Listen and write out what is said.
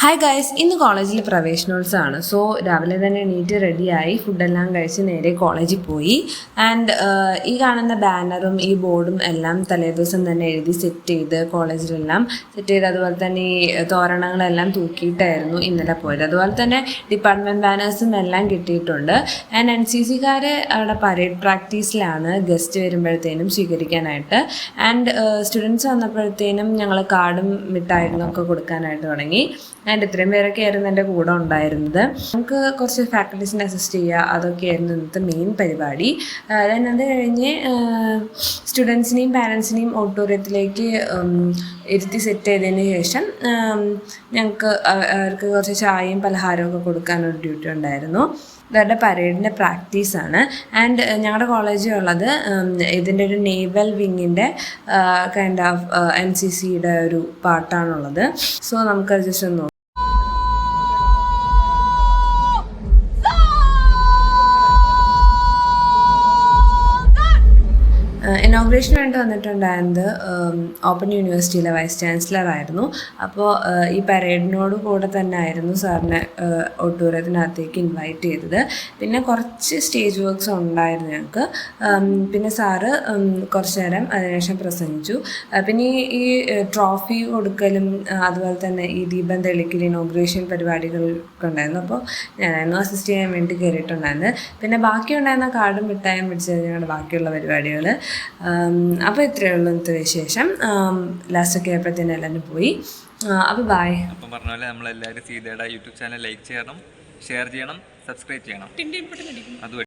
Hi guys, ഇന്ന് കോളേജിൽ പ്രവേശനോത്സവമാണ്. So രാവിലെ തന്നെ എണീറ്റ് റെഡിയായി ഫുഡെല്ലാം കഴിച്ച് നേരെ കോളേജിൽ പോയി. ആൻഡ് ഈ കാണുന്ന ബാനറും ഈ ബോർഡും എല്ലാം തലേദിവസം തന്നെ എഴുതി സെറ്റ് ചെയ്ത് കോളേജിലെല്ലാം സെറ്റ് ചെയ്ത് അതുപോലെ തന്നെ ഈ തോരണങ്ങളെല്ലാം തൂക്കിയിട്ടായിരുന്നു ഇന്നലെ പോയത്. അതുപോലെ തന്നെ ഡിപ്പാർട്ട്മെൻറ്റ് ബാനേഴ്സും എല്ലാം കിട്ടിയിട്ടുണ്ട്. ആൻഡ് NCCക്കാർ അവിടെ പരേഡ് പ്രാക്ടീസിലാണ് ഗസ്റ്റ് വരുമ്പോഴത്തേനും സ്വീകരിക്കാനായിട്ട്. ആൻഡ് സ്റ്റുഡൻസ് വന്നപ്പോഴത്തേനും ഞങ്ങൾ കാർഡും മിഠായികളും ഒക്കെ കൊടുക്കാനായിട്ട് തുടങ്ങി. ആൻഡ് ഇത്രയും പേരൊക്കെ ആയിരുന്നു എൻ്റെ കൂടെ ഉണ്ടായിരുന്നത്. നമുക്ക് കുറച്ച് ഫാക്കൽറ്റീസിനെ അസിസ്റ്റ് ചെയ്യുക, അതൊക്കെയായിരുന്നു ഇന്നത്തെ മെയിൻ പരിപാടി. ദെൻ അത് കഴിഞ്ഞ് സ്റ്റുഡൻസിനെയും പാരൻസിനെയും ഓഡിറ്റോറിയത്തിലേക്ക് ഇരുത്തി സെറ്റ് ചെയ്തതിന് ശേഷം ഞങ്ങൾക്ക് അവർക്ക് കുറച്ച് ചായയും പലഹാരമൊക്കെ കൊടുക്കാനൊരു ഡ്യൂട്ടി ഉണ്ടായിരുന്നു. ഇവരുടെ പരേഡിൻ്റെ പ്രാക്ടീസാണ്. ആൻഡ് ഞങ്ങളുടെ കോളേജിൽ ഉള്ളത് ഇതിൻ്റെ ഒരു നേവൽ വിങ്ങിൻ്റെ കൈൻഡ് ഓഫ് NCCയുടെ ഒരു പാർട്ടാണുള്ളത്. സോ നമുക്കത് ജസ്റ്റ് ഒന്ന് നോക്കാം. ഇനോഗ്രേഷന് വേണ്ടി വന്നിട്ടുണ്ടായിരുന്നത് ഓപ്പൺ യൂണിവേഴ്സിറ്റിയിലെ വൈസ് ചാൻസലർ ആയിരുന്നു. അപ്പോൾ ഈ പരേഡിനോട് കൂടെ തന്നെ ആയിരുന്നു സാറിനെ ഓഡിറ്റോറിയത്തിനകത്തേക്ക് ഇൻവൈറ്റ് ചെയ്തത്. പിന്നെ കുറച്ച് സ്റ്റേജ് വർക്ക്സ് ഉണ്ടായിരുന്നു ഞങ്ങൾക്ക്. പിന്നെ സാറ് കുറച്ച് നേരം അതിനുശേഷം പ്രസംഗിച്ചു. പിന്നെ ഈ ട്രോഫി കൊടുക്കലും അതുപോലെ തന്നെ ഈ ദീപം തെളിക്കൽ ഇനോഗ്രേഷൻ പരിപാടികളൊക്കെ ഉണ്ടായിരുന്നു. അപ്പോൾ ഞാനായിരുന്നു അസിസ്റ്റ് ചെയ്യാൻ വേണ്ടി കയറിയിട്ടുണ്ടായിരുന്നത്. പിന്നെ ബാക്കി ഉണ്ടായിരുന്ന കാർഡും മിഠായും പിടിച്ചത് ഞങ്ങളുടെ ബാക്കിയുള്ള പരിപാടികൾ. അപ്പോൾ ഇത്രയേ ഉള്ളൂ ഇന്നത്തെ വിശേഷം. ലാസ്റ്റൊക്കെ ആയപ്പോഴത്തേനും എല്ലാവരും പോയി. അപ്പോൾ ബായ്. അപ്പം പറഞ്ഞ പോലെ നമ്മളെല്ലാവരും സീതയുടെ യൂട്യൂബ് ചാനൽ ലൈക്ക് ചെയ്യണം, ഷെയർ ചെയ്യണം, സബ്സ്ക്രൈബ് ചെയ്യണം. അത്